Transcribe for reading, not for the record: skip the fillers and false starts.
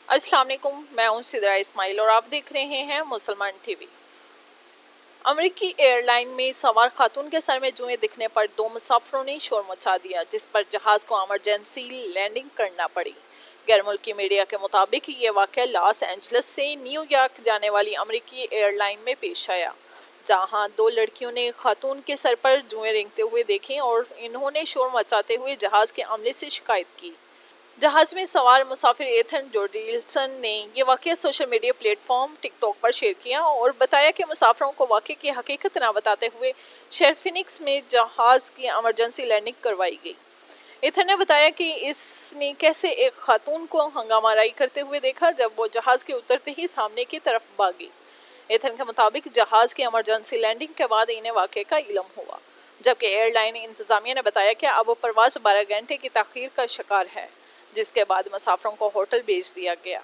السلام علیکم، میں ہوں سدرا اسماعیل اور آپ دیکھ رہے ہیں مسلمان ٹی وی۔ امریکی ایئر لائن میں سوار خاتون کے سر میں جوئیں دکھنے پر 2 مسافروں نے شور مچا دیا، جس پر جہاز کو ایمرجنسی لینڈنگ کرنا پڑی۔ غیر ملکی میڈیا کے مطابق یہ واقعہ لاس اینجلس سے نیو یارک جانے والی امریکی ایئر لائن میں پیش آیا، جہاں 2 لڑکیوں نے خاتون کے سر پر جوئیں رینگتے ہوئے دیکھیں اور انہوں نے شور مچاتے ہوئے جہاز کے عملے سے شکایت کی۔ جہاز میں سوار مسافر ایتھن جورڈیلسن نے یہ واقعہ سوشل میڈیا پلیٹ فارم ٹک ٹاک پر شیئر کیا اور بتایا کہ مسافروں کو واقعے کی حقیقت نہ بتاتے ہوئے شہر فینکس میں جہاز کی ایمرجنسی لینڈنگ کروائی گئی۔ ایتھن نے بتایا کہ اس نے کیسے ایک خاتون کو ہنگامہ آرائی کرتے ہوئے دیکھا جب وہ جہاز کے اترتے ہی سامنے کی طرف بھاگی۔ ایتھن کے مطابق جہاز کی ایمرجنسی لینڈنگ کے بعد انہیں واقعے کا علم ہوا، جبکہ ایئر لائن انتظامیہ نے بتایا کہ اب پرواز 12 گھنٹے کی تاخیر کا شکار ہے، جس کے بعد مسافروں کو ہوٹل بھیج دیا گیا۔